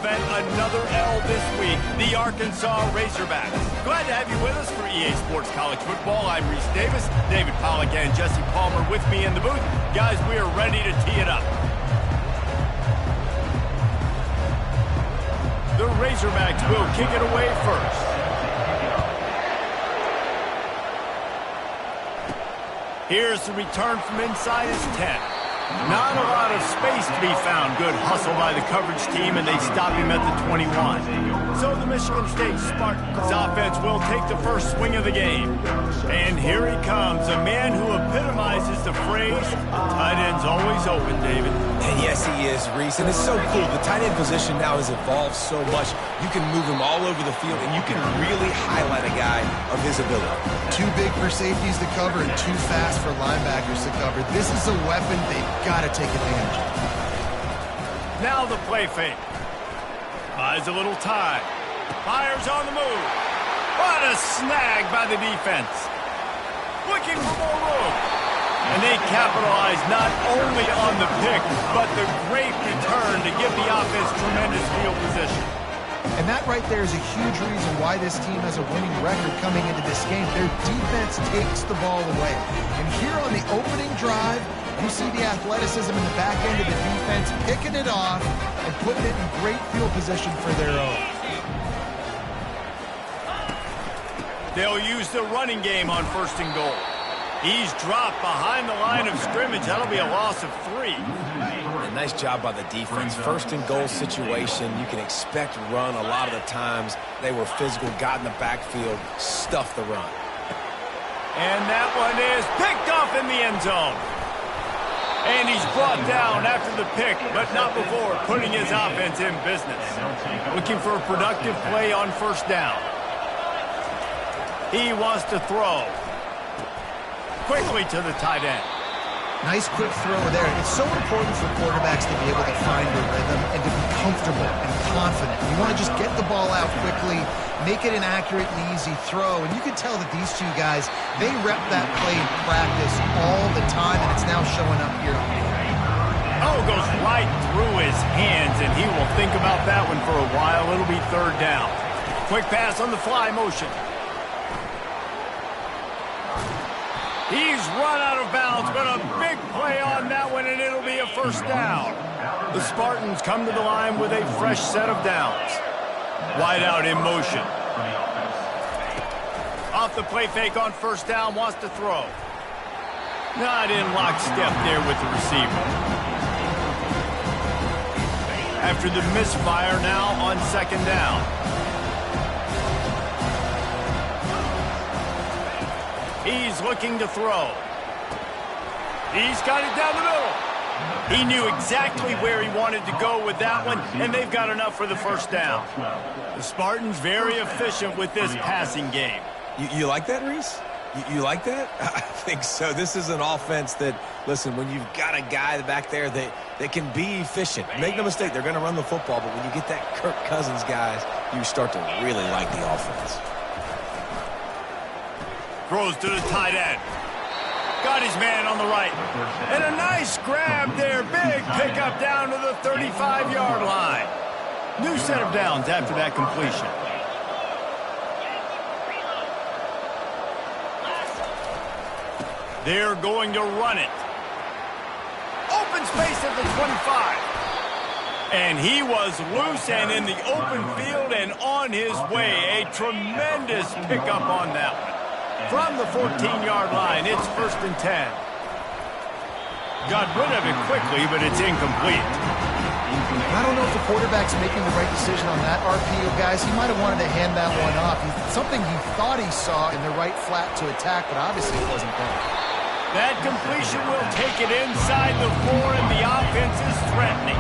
prevent another L this week, the Arkansas Razorbacks. Glad to have you with us for EA Sports College Football. I'm Reese Davis, David Pollack and Jesse Palmer with me in the booth. Guys, we are ready to tee it up. The Razorbacks will kick it away first. Here's the return from inside his 10. Not a lot of space to be found. Good hustle by the coverage team, and they stop him at the 21. So the Michigan State Spartans offense will take the first swing of the game. And here he comes, a man who epitomizes the phrase, tight end's always open, David. And yes, he is, Reese, and it's so cool. The tight end position now has evolved so much. You can move him all over the field, and you can really highlight a guy of his ability. Too big for safeties to cover and too fast for linebackers to cover. This is a weapon they've got to take advantage of. Now the play fake. Buys a little time. Fires on the move. What a snag by the defense. Looking for more room. And they capitalize not only on the pick, but the great return to give the offense tremendous field position. And that right there is a huge reason why this team has a winning record coming into this game. Their defense takes the ball away. And here on the opening drive, you see the athleticism in the back end of the defense, picking it off and putting it in great field position for their own. They'll use the running game on first and goal. He's dropped behind the line of scrimmage. That'll be a loss of 3. A nice job by the defense. First and goal situation, you can expect run a lot of the times. They were physical, got in the backfield, stuffed the run. And that one is picked off in the end zone. And he's brought down after the pick, but not before putting his offense in business. Looking for a productive play on first down. He wants to throw. Quickly to the tight end. Nice quick throw there. It's so important for quarterbacks to be able to find their rhythm and to be comfortable and confident. You want to just get the ball out quickly, make it an accurate and easy throw. And you can tell that these two guys, they rep that play in practice all the time, and it's now showing up here on the field. Oh, goes right through his hands, and he will think about that one for a while. It'll be third down. Quick pass on the fly motion. He's run out of bounds, but a big play on that one, and it'll be a first down. The Spartans come to the line with a fresh set of downs. Wide out in motion. Off the play fake on first down, wants to throw. Not in lockstep there with the receiver. After the misfire, now on second down. He's looking to throw. He's got it down the middle. He knew exactly where he wanted to go with that one, and they've got enough for the first down. The Spartans very efficient with this passing game. You like that, Reese? You like that? I think so. This is an offense that, listen, when you've got a guy back there that can be efficient, make no mistake, they're going to run the football, but when you get that Kirk Cousins guys, you start to really like the offense. Throws to the tight end. Got his man on the right. And a nice grab there. Big pickup down to the 35-yard line. New set of downs after that completion. They're going to run it. Open space at the 25. And he was loose and in the open field and on his way. A tremendous pickup on that one. From the 14-yard line, it's first and 10. Got rid of it quickly, but it's incomplete. I don't know if the quarterback's making the right decision on that RPO, guys. He might have wanted to hand that one off. Something he thought he saw in the right flat to attack, but obviously it wasn't there. That completion will take it inside the 4, and the offense is threatening.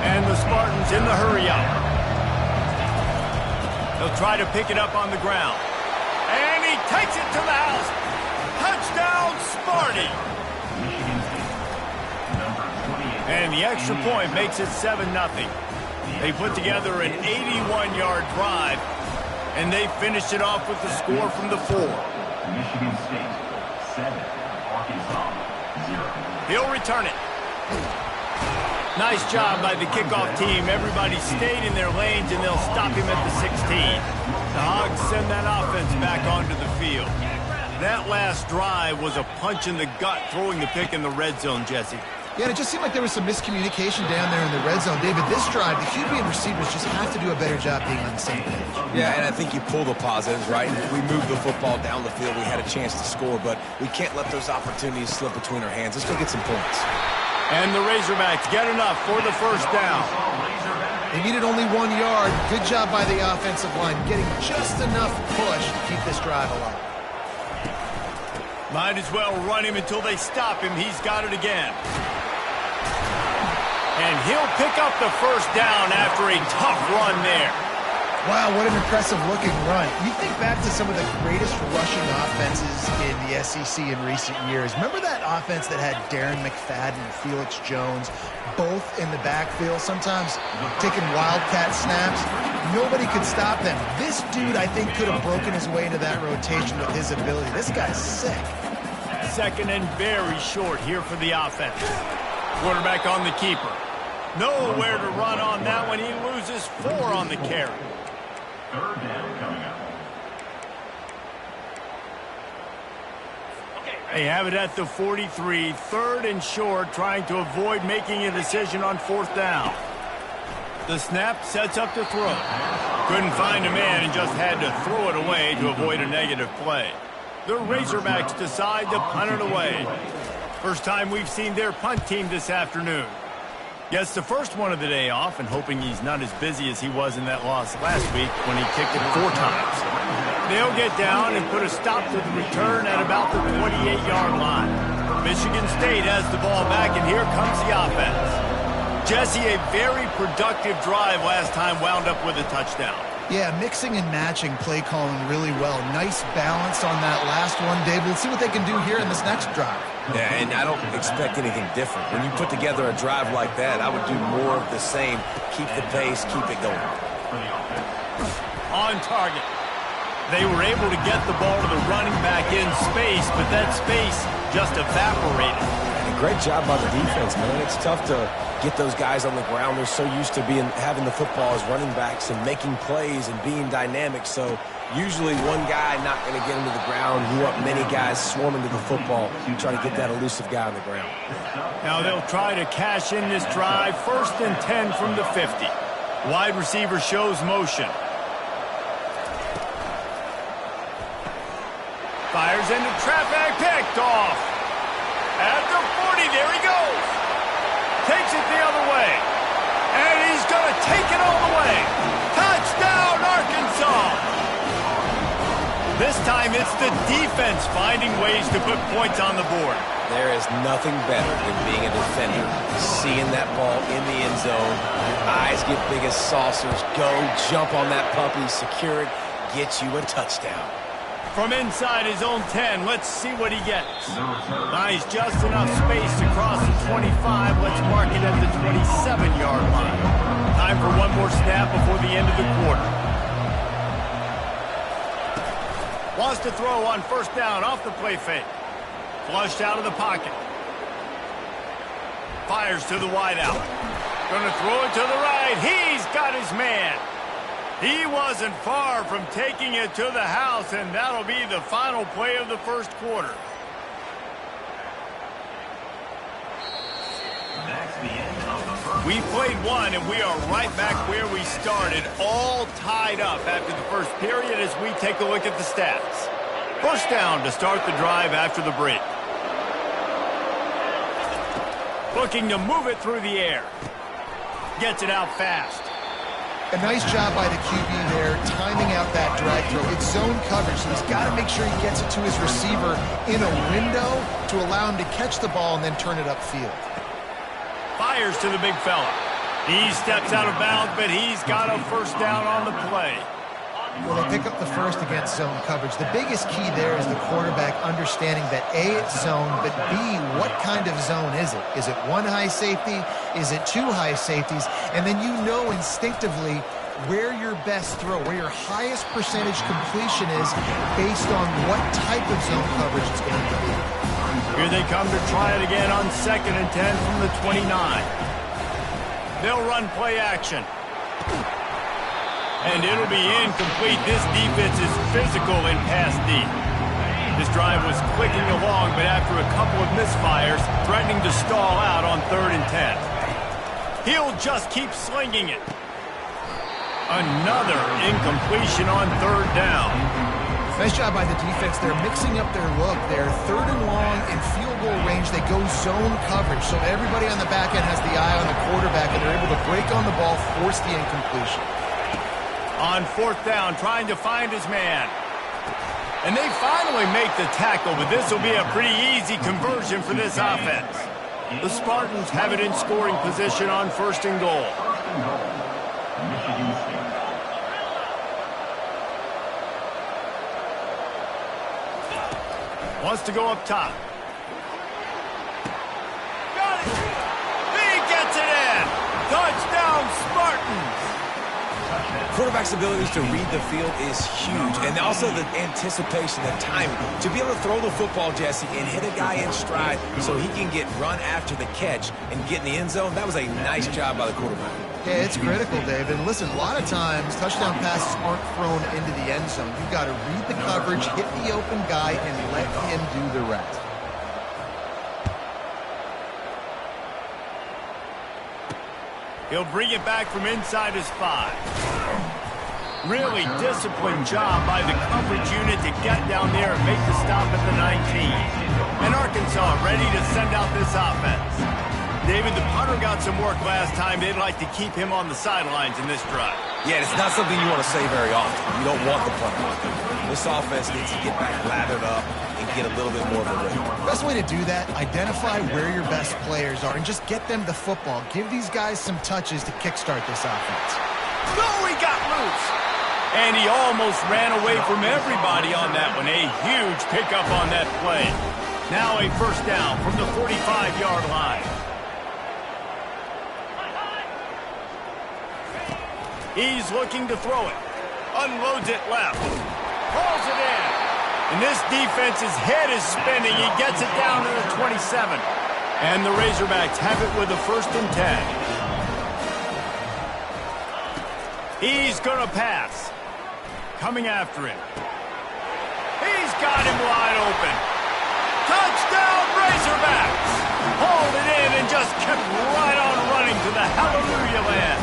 And the Spartans in the hurry-up. They'll try to pick it up on the ground. And he takes it to the house. Touchdown, Sparty. And the extra point makes it 7-0. They put together an 81-yard drive, and they finished it off with the score from the 4. Michigan State 7, Arkansas 0. He'll return it. Nice job by the kickoff team. Everybody stayed in their lanes, and they'll stop him at the 16. The Hogs send that offense back onto the field. That last drive was a punch in the gut, throwing the pick in the red zone, Jesse. Yeah, and it just seemed like there was some miscommunication down there in the red zone. David, this drive, the QB and receivers just have to do a better job being on the same page. Yeah, and I think you pull the positives, right? We moved the football down the field. We had a chance to score, but we can't let those opportunities slip between our hands. Let's go get some points. And the Razorbacks get enough for the first down. They needed only 1 yard. Good job by the offensive line, getting just enough push to keep this drive alive. Might as well run him until they stop him. He's got it again. And he'll pick up the first down after a tough run there. Wow, what an impressive-looking run. You think back to some of the greatest rushing offenses in the SEC in recent years. Remember that offense that had Darren McFadden and Felix Jones both in the backfield, sometimes taking wildcat snaps? Nobody could stop them. This dude, I think, could have broken his way into that rotation with his ability. This guy's sick. Second and very short here for the offense. Quarterback on the keeper. Nowhere to run on that one. He loses 4 on the carry. Third down coming up. They have it at the 43, third and short, trying to avoid making a decision on fourth down. The snap sets up to throw. Couldn't find a man and just had to throw it away to avoid a negative play. The Razorbacks decide to punt it away. First time we've seen their punt team this afternoon. Gets the first one of the day off, and hoping he's not as busy as he was in that loss last week when he kicked it 4 times. They'll get down and put a stop to the return at about the 28-yard line. Michigan State has the ball back, and here comes the offense. Jesse, a very productive drive last time, wound up with a touchdown. Yeah, mixing and matching play calling really well. Nice balance on that last one, Dave. Let's see what they can do here in this next drive. Yeah, and I don't expect anything different. When you put together a drive like that, I would do more of the same. Keep the pace, keep it going. On target. They were able to get the ball to the running back in space, but that space just evaporated. And a great job by the defense, man. It's tough to get those guys on the ground. They're so used to having the football as running backs and making plays and being dynamic. So usually one guy not going to get into the ground. You want many guys swarming to the football, trying to get that elusive guy on the ground. Now they'll try to cash in this drive. First and 10 from the 50. Wide receiver shows motion. Fires into traffic, picked off. At the 40, there he goes. Takes it the other way. And he's going to take it all the way. Touchdown, Arkansas. This time it's the defense finding ways to put points on the board. There is nothing better than being a defender, seeing that ball in the end zone. Your eyes get big as saucers. Go, jump on that puppy, secure it, get you a touchdown. From inside his own 10, let's see what he gets. Nice, just enough space to cross the 25. Let's mark it at the 27-yard line. Time for one more snap before the end of the quarter. Wants to throw on first down off the play fake. Flushed out of the pocket. Fires to the wideout. Gonna throw it to the right. He's got his man. He wasn't far from taking it to the house, and that'll be the final play of the first quarter. We played one, and we are right back where we started, all tied up after the first period as we take a look at the stats. First down to start the drive after the break. Looking to move it through the air. Gets it out fast. A nice job by the QB there, timing out that drag throw. It's zone coverage, so he's got to make sure he gets it to his receiver in a window to allow him to catch the ball and then turn it upfield. Fires to the big fella. He steps out of bounds, but he's got a first down on the play. Well, they pick up the first against zone coverage. The biggest key there is the quarterback understanding that A, it's zone, but B, what kind of zone is it? Is it one high safety? Is it 2 high safeties? And then you know instinctively where your best throw, where your highest percentage completion is based on what type of zone coverage it's going to be. Here they come to try it again on 2nd and 10 from the 29. They'll run play action. And it'll be incomplete. This defense is physical in pass deep. This drive was clicking along, but after a couple of misfires, threatening to stall out on 3rd and 10. He'll just keep slinging it. Another incompletion on 3rd down. Nice job by the defense. They're mixing up their look. They're 3rd and long in field goal range. They go zone coverage, so everybody on the back end has the eye on the quarterback, and they're able to break on the ball, force the incompletion. On 4th down, trying to find his man. And they finally make the tackle, but this will be a pretty easy conversion for this offense. The Spartans have it in scoring position on 1st and goal. Michigan State. Wants to go up top. Got it! He gets it in! Touchdown, Spartans! Quarterback's abilities to read the field is huge, and also the anticipation, the timing. To be able to throw the football, Jesse, and hit a guy in stride so he can get run after the catch and get in the end zone, that was a nice job by the quarterback. Yeah, it's critical, David. Listen, a lot of times touchdown passes aren't thrown into the end zone. You've got to read the coverage, hit the open guy, and let him do the rest. He'll bring it back from inside his 5. Really disciplined job by the coverage unit to get down there and make the stop at the 19. And Arkansas ready to send out this offense. David, the punter got some work last time. They'd like to keep him on the sidelines in this drive. Yeah, it's not something you want to say very often. You don't want the punter. This offense needs to get back lathered up and get a little bit more of a rhythm. Best way to do that, identify where your best players are and just get them the football. Give these guys some touches to kickstart this offense. Oh, he got loose. And he almost ran away from everybody on that one. A huge pickup on that play. Now a 1st down from the 45-yard line. He's looking to throw it. Unloads it left. Pulls it in. And this defense's head is spinning. He gets it down to the 27. And the Razorbacks have it with a 1st and 10. He's going to pass. Coming after him. He's got him wide open. Touchdown, Razorbacks! Hauled it in and just kept right on running to the hallelujah land.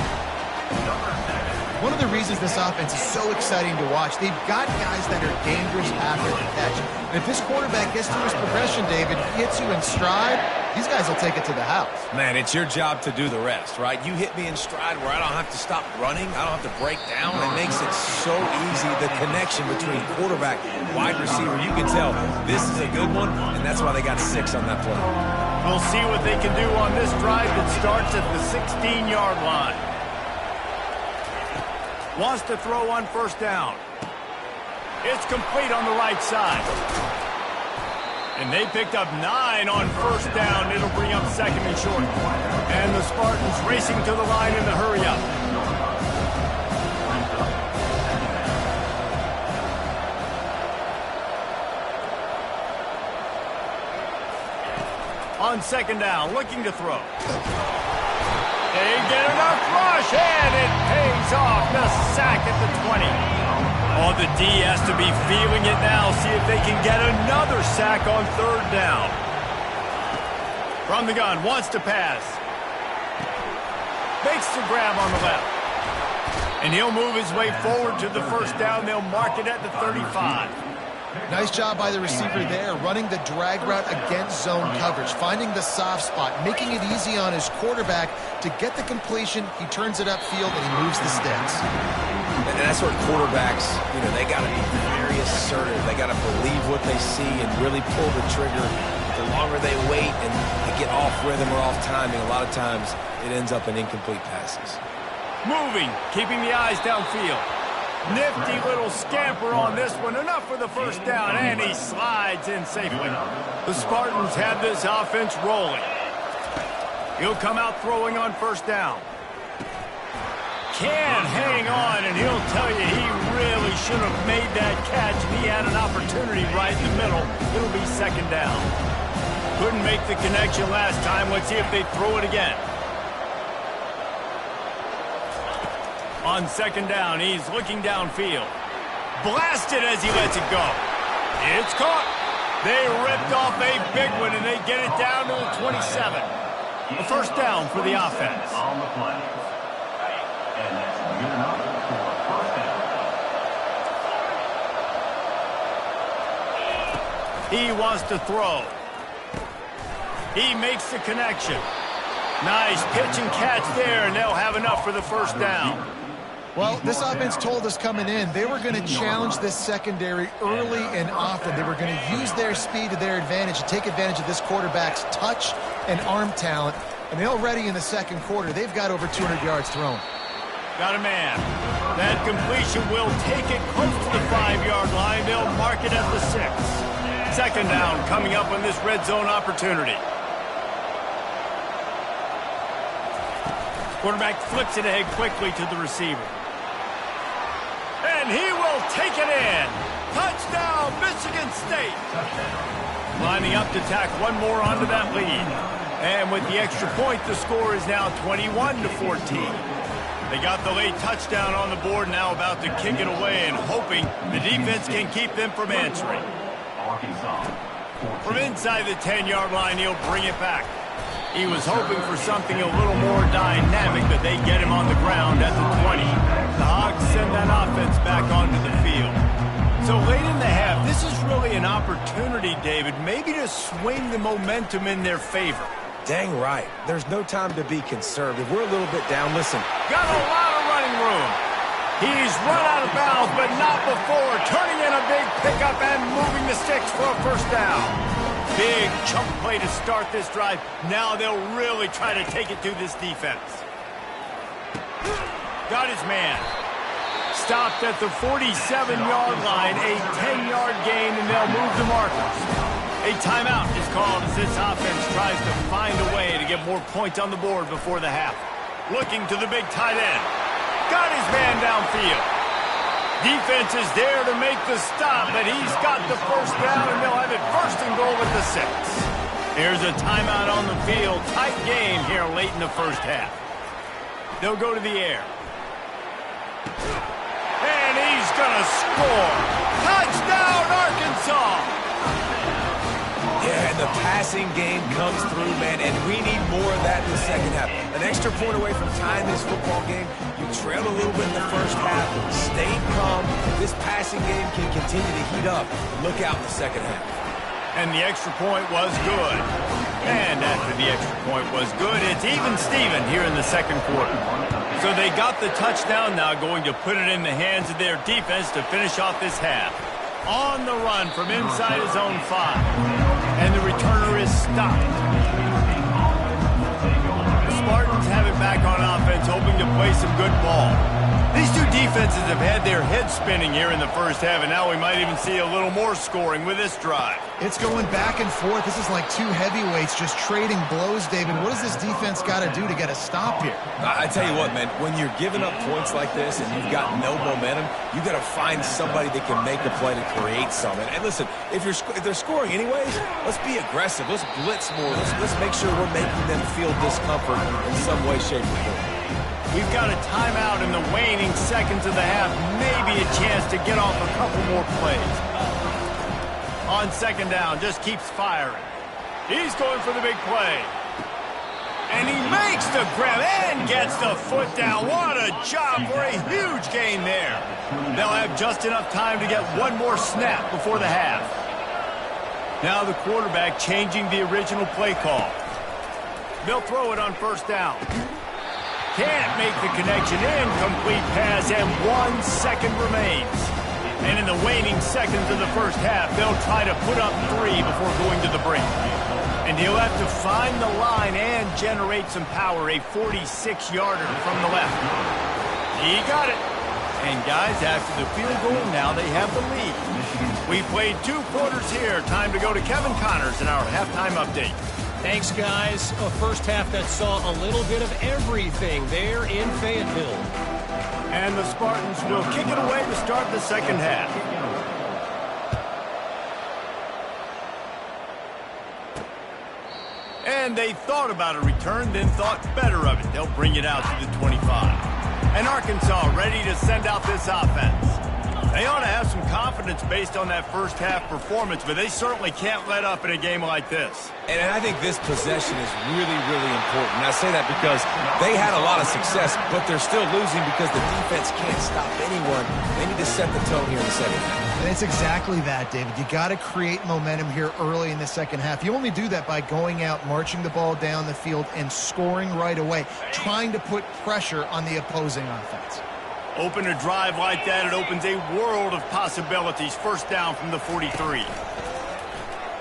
One of the reasons this offense is so exciting to watch, they've got guys that are dangerous after the catch. And if this quarterback gets through his progression, David, hits you in stride, these guys will take it to the house. Man, it's your job to do the rest, right? You hit me in stride where I don't have to stop running. I don't have to break down. It makes it so easy, the connection between quarterback and wide receiver. You can tell this is a good one, and that's why they got 6 on that play. We'll see what they can do on this drive that starts at the 16-yard line. Wants to throw on 1st down. It's complete on the right side. And they picked up 9 on 1st down. It'll bring up 2nd and short. And the Spartans racing to the line in the hurry-up. On 2nd down, looking to throw. They get enough rush, and it pays off. The sack at the 20. Oh, the D has to be feeling it now. See if they can get another sack on 3rd down. From the gun, wants to pass. Makes the grab on the left. And he'll move his way forward to the 1st down. They'll mark it at the 35. Nice job by the receiver there, running the drag route against zone coverage, finding the soft spot, making it easy on his quarterback to get the completion. He turns it upfield, and he moves the sticks. And that's what quarterbacks, they got to be very assertive. They got to believe what they see and really pull the trigger. The longer they wait and they get off rhythm or off timing, a lot of times it ends up in incomplete passes. Moving, keeping the eyes downfield. Nifty little scamper on this one. Enough for the 1st down, and he slides in safely. The Spartans have this offense rolling. He'll come out throwing on 1st down. Can hang on, and he'll tell you he really should have made that catch, and he had an opportunity right in the middle. It'll be 2nd down. Couldn't make the connection last time. Let's see if they throw it again. On second down, he's looking downfield. Blasted as he lets it go. It's caught. They ripped off a big one, and they get it down to the 27. A first down for the offense. On the play. And that's good enough for a first down. He wants to throw. He makes the connection. Nice pitch and catch there, and they'll have enough for the first down. Well, this offense told us coming in they were going to challenge this secondary early and often. They were going to use their speed to their advantage and take advantage of this quarterback's touch and arm talent. And already in the second quarter, they've got over 200 yards thrown. Got a man. That completion will take it close to the 5-yard line. They'll mark it at the 6. Second down coming up on this red zone opportunity. Quarterback flips it ahead quickly to the receiver. And he will take it in. Touchdown, Michigan State. Lining up to tack one more onto that lead. And with the extra point, the score is now 21-14. They got the late touchdown on the board, now about to kick it away and hoping the defense can keep them from answering. From inside the 10-yard line, he'll bring it back. He was hoping for something a little more dynamic, but they get him on the ground at the 20. The Hogs send that offense back onto the field. So late in the half, this is really an opportunity, David, maybe to swing the momentum in their favor. Dang right. There's no time to be conservative. We're a little bit down. Listen. Got a lot of running room. He's run out of bounds, but not before. Turning in a big pickup and moving the sticks for a first down. Big chunk play to start this drive. Now they'll really try to take it to this defense. Got his man. Stopped at the 47-yard line. A 10-yard gain, and they'll move the markers. A timeout is called as this offense tries to find a way to get more points on the board before the half. Looking to the big tight end. Got his man downfield. Defense is there to make the stop, but he's got the first down, and they'll have it first and goal at the 6. Here's a timeout on the field. Tight game here late in the first half. They'll go to the air. And he's going to score. Touchdown, Arkansas! Yeah, and the passing game comes through, man, and we need more of that in the second half. An extra point away from tying this football game. You trailed a little bit in the first half, stayed calm. This passing game can continue to heat up. Look out in the second half. And the extra point was good. And after the extra point was good, it's even Steven here in the second quarter. So they got the touchdown, now going to put it in the hands of their defense to finish off this half. On the run from inside his own 5. And the returner is stopped. The Spartans have it back on offense, hoping to play some good ball. These two defenses have had their heads spinning here in the first half, and now we might even see a little more scoring with this drive. It's going back and forth. This is like two heavyweights just trading blows, David. What does this defense got to do to get a stop here? I tell you what, man, when you're giving up points like this and you've got no momentum, you got to find somebody that can make a play to create something. And listen, if they're scoring anyways, let's be aggressive. Let's blitz more. Let's make sure we're making them feel discomfort in some way, shape, or form. We've got a timeout in the waning seconds of the half. Maybe a chance to get off a couple more plays. On second down, just keeps firing. He's going for the big play. And he makes the grab and gets the foot down. What a job for a huge gain there. They'll have just enough time to get one more snap before the half. Now the quarterback changing the original play call. They'll throw it on first down. Can't make the connection. Incomplete pass, and 1 second remains. And in the waning seconds of the first half, they'll try to put up 3 before going to the brink. And he'll have to find the line and generate some power. A 46-yarder from the left. He got it. And guys, after the field goal, now they have the lead. We played 2 quarters here. Time to go to Kevin Connors in our halftime update. Thanks, guys. A first half that saw a little bit of everything there in Fayetteville. And the Spartans will kick it away to start the second half. And they thought about a return, then thought better of it. They'll bring it out to the 25. And Arkansas ready to send out this offense. They ought to have some confidence based on that first half performance, but they certainly can't let up in a game like this. And I think this possession is really, really important. And I say that because they had a lot of success, but they're still losing because the defense can't stop anyone. They need to set the tone here in the second half. And it's exactly that, David. You got to create momentum here early in the second half. You only do that by going out, marching the ball down the field, and scoring right away, trying to put pressure on the opposing offense. Open a drive like that, it opens a world of possibilities. First down from the 43.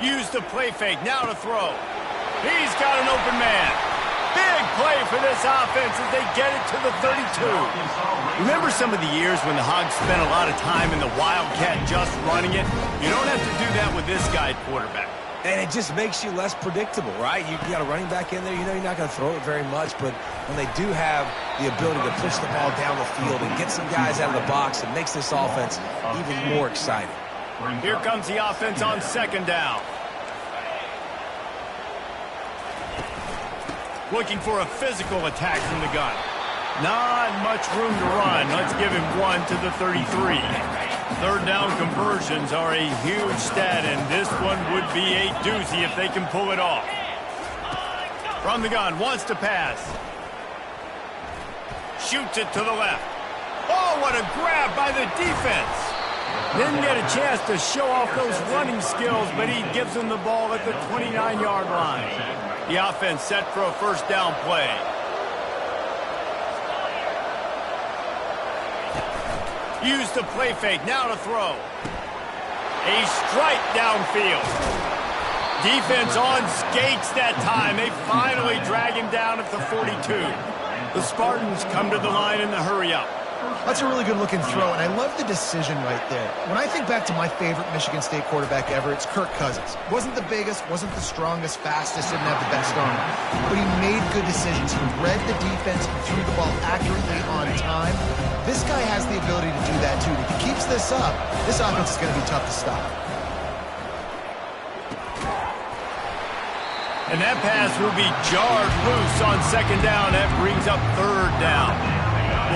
Use the play fake, now to throw. He's got an open man. Big play for this offense as they get it to the 32. Remember some of the years when the Hogs spent a lot of time in the Wildcat just running it? You don't have to do that with this guy at quarterback. And it just makes you less predictable, right? You got a running back in there. You know you're not going to throw it very much, but when they do have the ability to push the ball down the field and get some guys out of the box, it makes this offense even more exciting. Here comes the offense on second down. Looking for a physical attack from the gun. Not much room to run. Let's give him one to the 33. Third down conversions are a huge stat, and this one would be a doozy if they can pull it off. From the gun, wants to pass. Shoots it to the left. Oh, what a grab by the defense. Didn't get a chance to show off those running skills, but he gives them the ball at the 29-yard line. The offense set for a first down play. Use the play fake, now to throw. A strike downfield. Defense on skates that time. They finally drag him down at the 42. The Spartans come to the line in the hurry-up. That's a really good-looking throw, and I love the decision right there. When I think back to my favorite Michigan State quarterback ever, it's Kirk Cousins. Wasn't the biggest, wasn't the strongest, fastest, didn't have the best arm, but he made good decisions. He read the defense, he threw the ball accurately on time. This guy has the ability to do that, too. If he keeps this up, this offense is going to be tough to stop. And that pass will be jarred loose on second down. That brings up third down.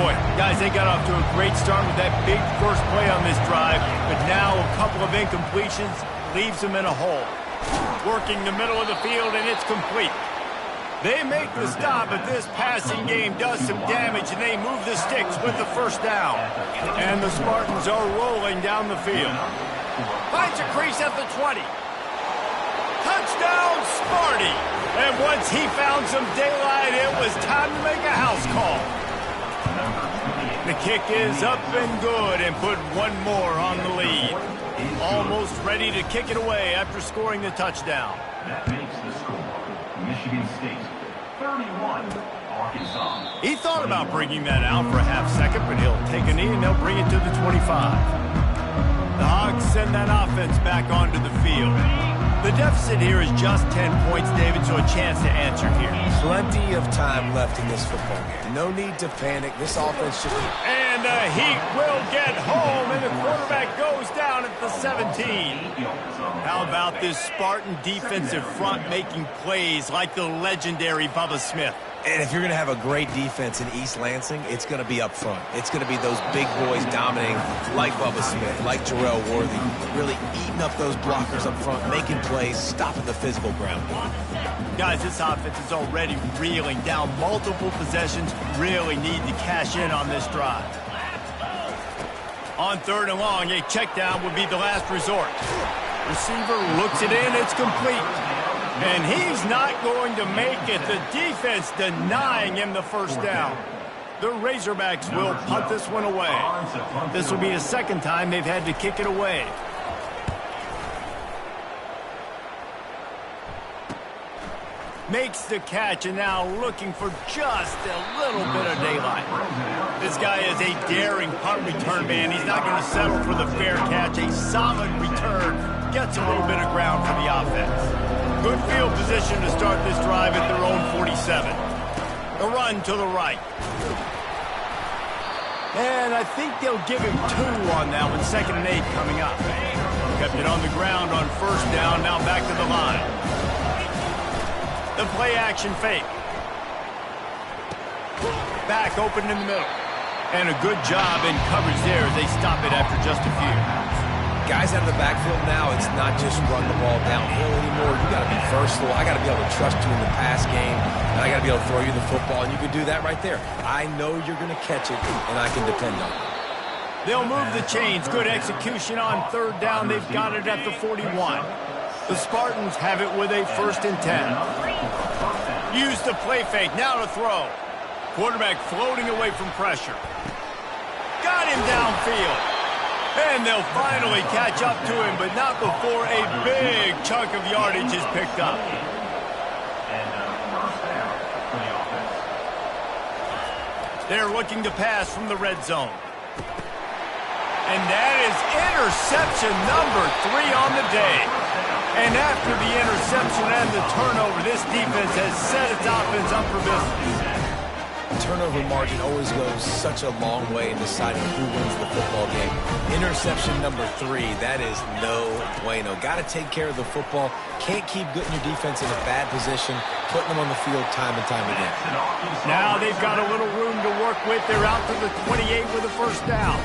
Boy, guys, they got off to a great start with that big first play on this drive, but now a couple of incompletions leaves them in a hole. Working the middle of the field, and it's complete. They make the stop, but this passing game does some damage, and they move the sticks with the first down. And the Spartans are rolling down the field. Finds a crease at the 20. Touchdown, Sparty! And once he found some daylight, it was time to make a house call. The kick is up and good and put one more on the lead. Almost ready to kick it away after scoring the touchdown. That makes the score Michigan State 31, Arkansas. He thought about bringing that out for a half second, but he'll take a knee and they'll bring it to the 25. The Hogs send that offense back onto the field. The deficit here is just 10 points, David, so a chance to answer here. Plenty of time left in this football game. No need to panic. This offense just... And the Heat will get home, and the quarterback goes down at the 17. How about this Spartan defensive front making plays like the legendary Bubba Smith? And if you're going to have a great defense in East Lansing, it's going to be up front. It's going to be those big boys dominating like Bubba Smith, like Jarrell Worthy, really eating up those blockers up front, making plays, stopping the physical ground. Guys, this offense is already reeling down multiple possessions. Really need to cash in on this drive. On third and long, a check down would be the last resort. Receiver looks it in, it's complete. And he's not going to make it. The defense denying him the first down. The Razorbacks will punt this one away. This will be the second time they've had to kick it away. Makes the catch and now looking for just a little bit of daylight. This guy is a daring punt return man. He's not going to settle for the fair catch. A solid return. Gets a little bit of ground for the offense. Good field position to start this drive at their own 47. A run to the right. And I think they'll give him 2 on that one. 2nd and 8 coming up. Kept it on the ground on first down. Now back to the line. The play action fake. Back open in the middle. And a good job in coverage there as they stop it after just a few. Guys out of the backfield now, it's not just run the ball downhill anymore. You got to be versatile. I got to be able to trust you in the pass game, and I got to be able to throw you the football, and you can do that right there. I know you're going to catch it, and I can depend on it. They'll move the chains. Good execution on third down. They've got it at the 41. The Spartans have it with a 1st and 10. Use the play fake. Now to throw. Quarterback floating away from pressure. Got him downfield. And they'll finally catch up to him, but not before a big chunk of yardage is picked up. They're looking to pass from the red zone. And that is interception number 3 on the day. And after the interception and the turnover, this defense has set its offense up for business. Turnover margin always goes such a long way in deciding who wins the football game. Interception number 3, that is no bueno. Got to take care of the football. Can't keep putting your defense in a bad position, putting them on the field time and time again. Now they've got a little room to work with. They're out to the 28 with a 1st down.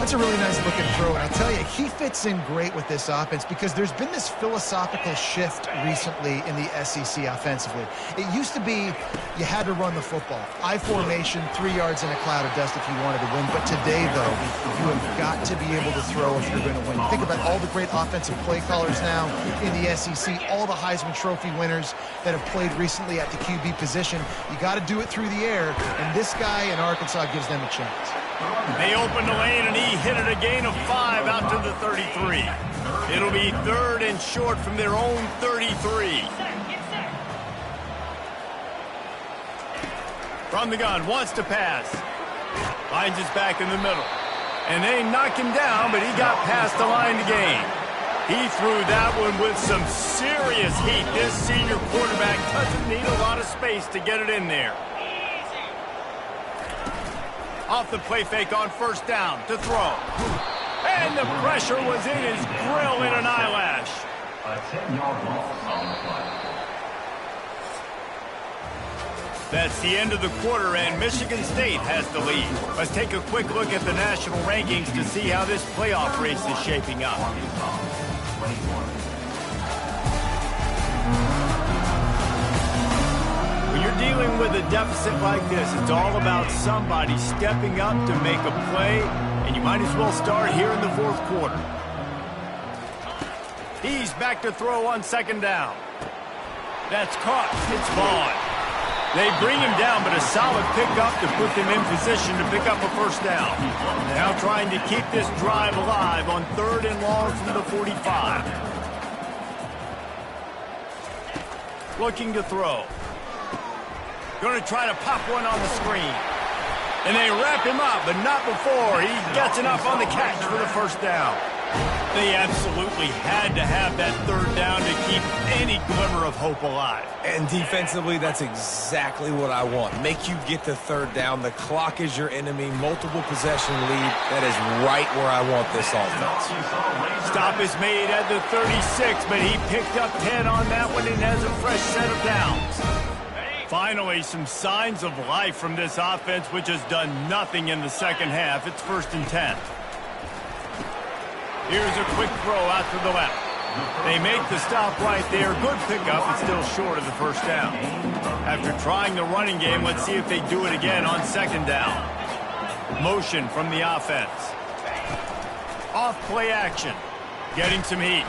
That's a really nice looking throw, and I'll tell you, he fits in great with this offense because there's been this philosophical shift recently in the SEC offensively. It used to be you had to run the football. I formation, 3 yards in a cloud of dust if you wanted to win. But today, though, you have got to be able to throw if you're going to win. Think about all the great offensive play callers now in the SEC, all the Heisman Trophy winners that have played recently at the QB position. You got to do it through the air, and this guy in Arkansas gives them a chance. They open the lane, and he hit it a gain of 5 out to the 33. It'll be 3rd and short from their own 33. From the gun, wants to pass. Finds his back in the middle. And they knock him down, but he got past the line to gain. He threw that one with some serious heat. This senior quarterback doesn't need a lot of space to get it in there. Off the play fake on 1st down to throw. And the pressure was in his grill in an eyelash. A 10-yard loss on the play. That's the end of the quarter, and Michigan State has the lead. Let's take a quick look at the national rankings to see how this playoff race is shaping up. When you're dealing with a deficit like this, it's all about somebody stepping up to make a play, and you might as well start here in the 4th quarter. He's back to throw on 2nd down. That's caught. It's Vaughn. They bring him down, but a solid pickup to put them in position to pick up a 1st down. Now trying to keep this drive alive on 3rd and long from the 45. Looking to throw. Going to try to pop one on the screen. And they wrap him up, but not before he gets enough on the catch for the 1st down. They absolutely had to have that 3rd down to keep any glimmer of hope alive. And defensively, that's exactly what I want. Make you get the 3rd down. The clock is your enemy. Multiple possession lead. That is right where I want this offense. Stop is made at the 36, but he picked up 10 on that one and has a fresh set of downs. Finally, some signs of life from this offense, which has done nothing in the 2nd half. It's 1st and 10. Here's a quick throw out to the left. They make the stop right there. Good pickup, but still short of the 1st down. After trying the running game, let's see if they do it again on 2nd down. Motion from the offense. Off play action. Getting some heat.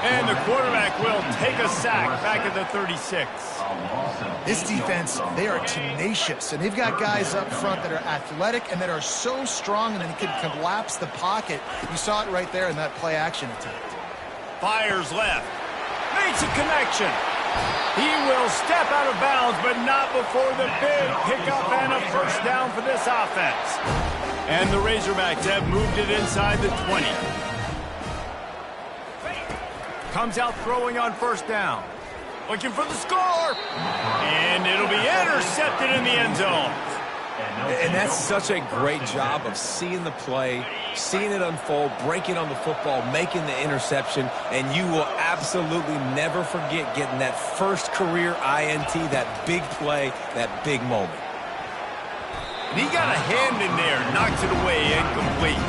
And the quarterback will take a sack back at the 36. This defense, they are tenacious, and they've got guys up front that are athletic and that are so strong and they can collapse the pocket. You saw it right there in that play action attempt. Fires left. Makes a connection. He will step out of bounds, but not before the big pickup and a 1st down for this offense. And the Razorbacks have moved it inside the 20. Comes out throwing on 1st down. Looking for the score. And it'll be intercepted in the end zone. And that's such a great job of seeing the play, seeing it unfold, breaking on the football, making the interception, and you will absolutely never forget getting that first career INT, that big play, that big moment. And he got a hand in there, knocks it away, incomplete.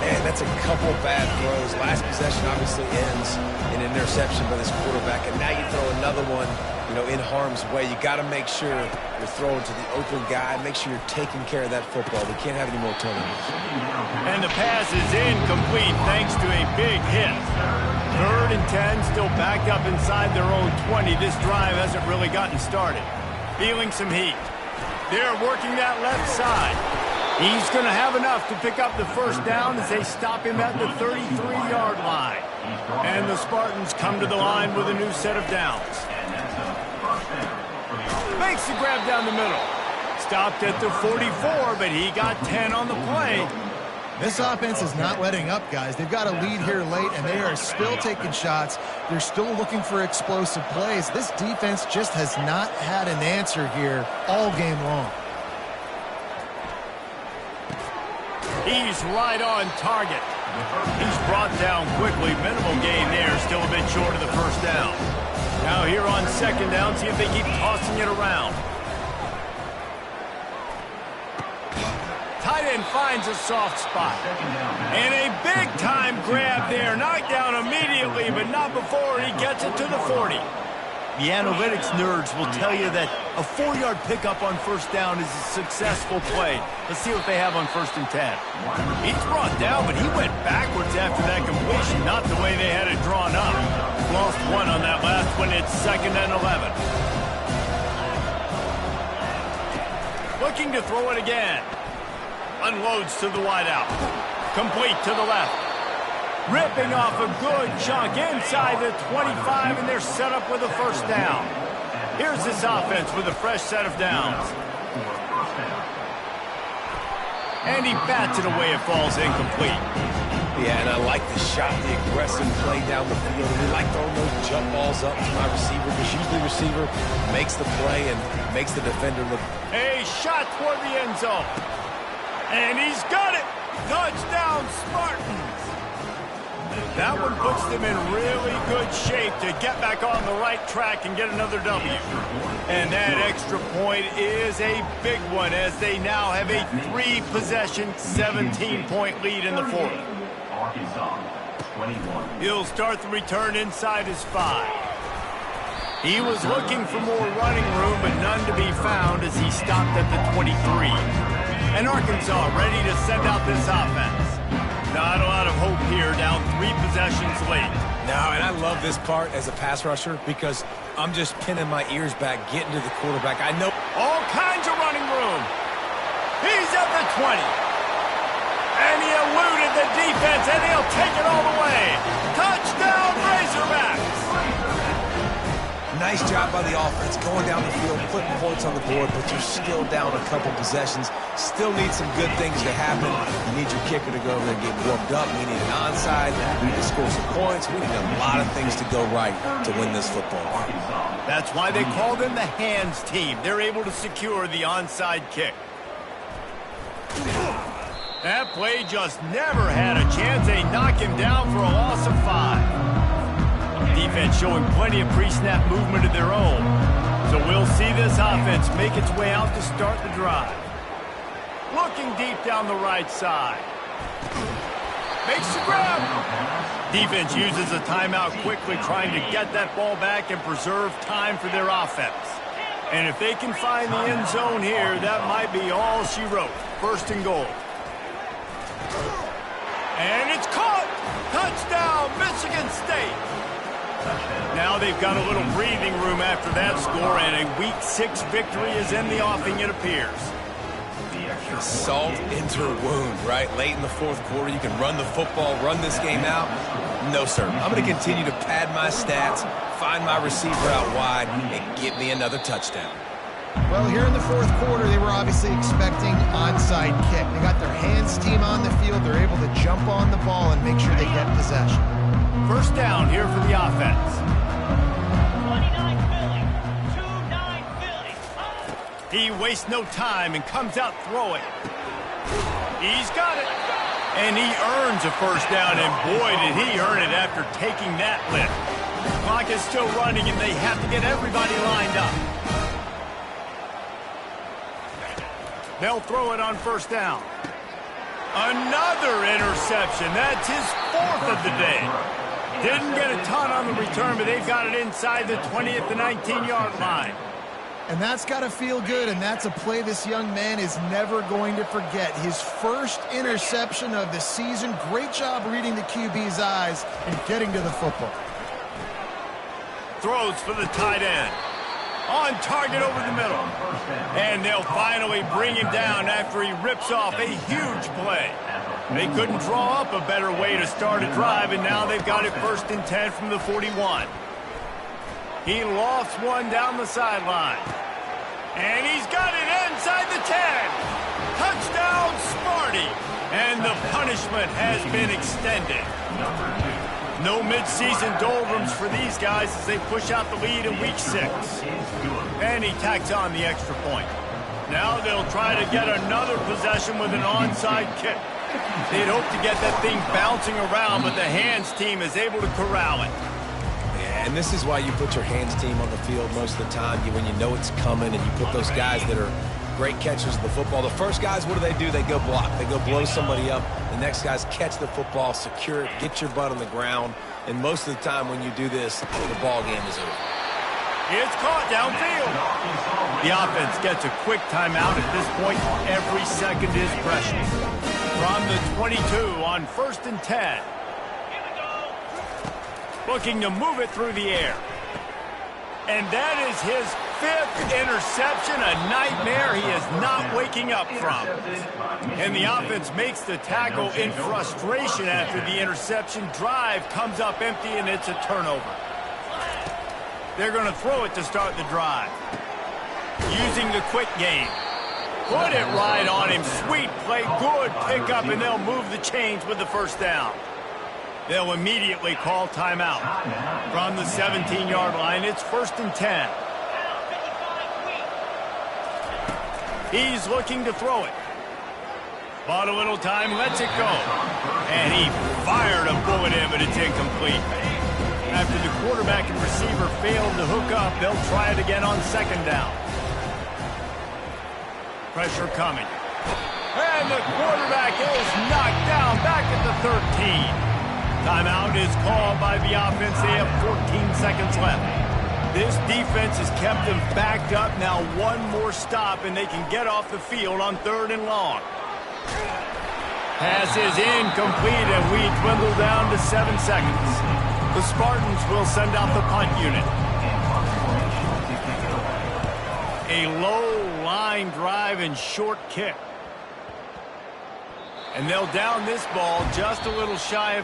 Man, that's a couple bad throws. Last possession obviously ends in an interception by this quarterback, and now you throw another one, in harm's way. You got to make sure you're throwing to the open guy. Make sure you're taking care of that football. We can't have any more turnovers. And the pass is incomplete thanks to a big hit. 3rd and 10, still backed up inside their own 20. This drive hasn't really gotten started. Feeling some heat. They're working that left side. He's going to have enough to pick up the first down as they stop him at the 33-yard line. And the Spartans come to the line with a new set of downs. Makes the grab down the middle. Stopped at the 44, but he got 10 on the play. This offense is not letting up, guys. They've got a lead here late, and they are still taking shots. They're still looking for explosive plays. This defense just has not had an answer here all game long. He's right on target. He's brought down quickly. Minimal gain there, still a bit short of the first down. Now here on 2nd down, see if they keep tossing it around. Tight end finds a soft spot. And a big-time grab there. Knocked down immediately, but not before he gets it to the 40. The analytics nerds will tell you that a 4-yard pickup on first down is a successful play. Let's see what they have on 1st and 10. He's brought down, but he went backwards after that completion, not the way they had it drawn up. Lost 1 on that last one. It's 2nd and 11. Looking to throw it again. Unloads to the wideout. Complete to the left. Ripping off a good chunk inside the 25, and they're set up with a first down. Here's this offense with a fresh set of downs. And he bats it away. It falls incomplete. Yeah, and I like the shot, the aggressive play down the field. We like throwing those jump balls up to my receiver, because usually the receiver makes the play and makes the defender look. A shot toward the end zone. And he's got it. Touchdown, Spartans. That one puts them in really good shape to get back on the right track and get another W. And that extra point is a big one, as they now have a 3-possession, 17-point lead in the 4th. He'll start the return inside his 5. He was looking for more running room, but none to be found as he stopped at the 23. And Arkansas ready to send out this offense. Not a lot of hope here, down 3 possessions late. No, and I love this part as a pass rusher, because I'm just pinning my ears back, getting to the quarterback. I know all kinds of running room. He's at the 20. And he eluded the defense, and he'll take it all the way. Touchdown, Razorbacks. Nice job by the offense, going down the field, putting points on the board, but you're still down a couple possessions. Still need some good things to happen. You need your kicker to go over there and get warmed up. We need an onside. We need to score some points. We need a lot of things to go right to win this football game. That's why they call them the hands team. They're able to secure the onside kick. That play just never had a chance. They knock him down for a loss of 5. Defense showing plenty of pre-snap movement of their own. So we'll see this offense make its way out to start the drive. Looking deep down the right side. Makes the grab. Defense uses a timeout quickly, trying to get that ball back and preserve time for their offense. And if they can find the end zone here, that might be all she wrote. 1st and goal. And it's caught. Touchdown, Michigan State. Now they've got a little breathing room after that score, and a Week 6 victory is in the offing, it appears. Salt into a wound, right? Late in the 4th quarter, you can run the football, run this game out. No, sir. I'm going to continue to pad my stats, find my receiver out wide, and get me another touchdown. Well, here in the 4th quarter, they were obviously expecting onside kick. They got their hands team on the field. They're able to jump on the ball and make sure they get possession. First down here for the offense. 29 Philly. 2-9 Philly. He wastes no time and comes out throwing. He's got it. And he earns a first down, and boy, did he earn it after taking that lift. The clock is still running, and they have to get everybody lined up. They'll throw it on first down. Another interception. That's his 4th of the day. Didn't get a ton on the return, but they've got it inside the 20 at the 19-yard line. And that's got to feel good, and that's a play this young man is never going to forget. His first interception of the season. Great job reading the QB's eyes and getting to the football. Throws for the tight end. On target over the middle. And they'll finally bring him down after he rips off a huge play. They couldn't draw up a better way to start a drive, and now they've got it 1st and 10 from the 41. He lofts one down the sideline. And he's got it inside the 10. Touchdown, Smarty. And the punishment has been extended. No midseason doldrums for these guys as they push out the lead in week 6. And he tacks on the extra point. Now they'll try to get another possession with an onside kick. They'd hope to get that thing bouncing around, but the hands team is able to corral it. Yeah, and this is why you put your hands team on the field most of the time. When you know it's coming, and you put those guys that are great catchers of the football. The first guys, what do? They go block. They go blow somebody up. The next guys catch the football, secure it, get your butt on the ground. And most of the time when you do this, the ball game is over. It's caught downfield. The offense gets a quick timeout at this point. Every second is precious. From the 22 on 1st and 10. Looking to move it through the air. And that is his 5th interception, a nightmare he is not waking up from. And the offense makes the tackle in frustration after the interception. Drive comes up empty, and it's a turnover. They're going to throw it to start the drive. Using the quick game. Put it right on him. Sweet play, good pickup, and they'll move the chains with the first down. They'll immediately call timeout. From the 17-yard line, it's 1st and 10. He's looking to throw it. Bought a little time, lets it go. And he fired a bullet in, but it's incomplete. After the quarterback and receiver failed to hook up, they'll try it again on 2nd down. Pressure coming. And the quarterback is knocked down back at the 13. Timeout is called by the offense. They have 14 seconds left. This defense has kept them backed up. Now one more stop, and they can get off the field on 3rd and long. Pass is incomplete, and we dwindle down to 7 seconds. The Spartans will send out the punt unit. A low line drive and short kick. And they'll down this ball just a little shy of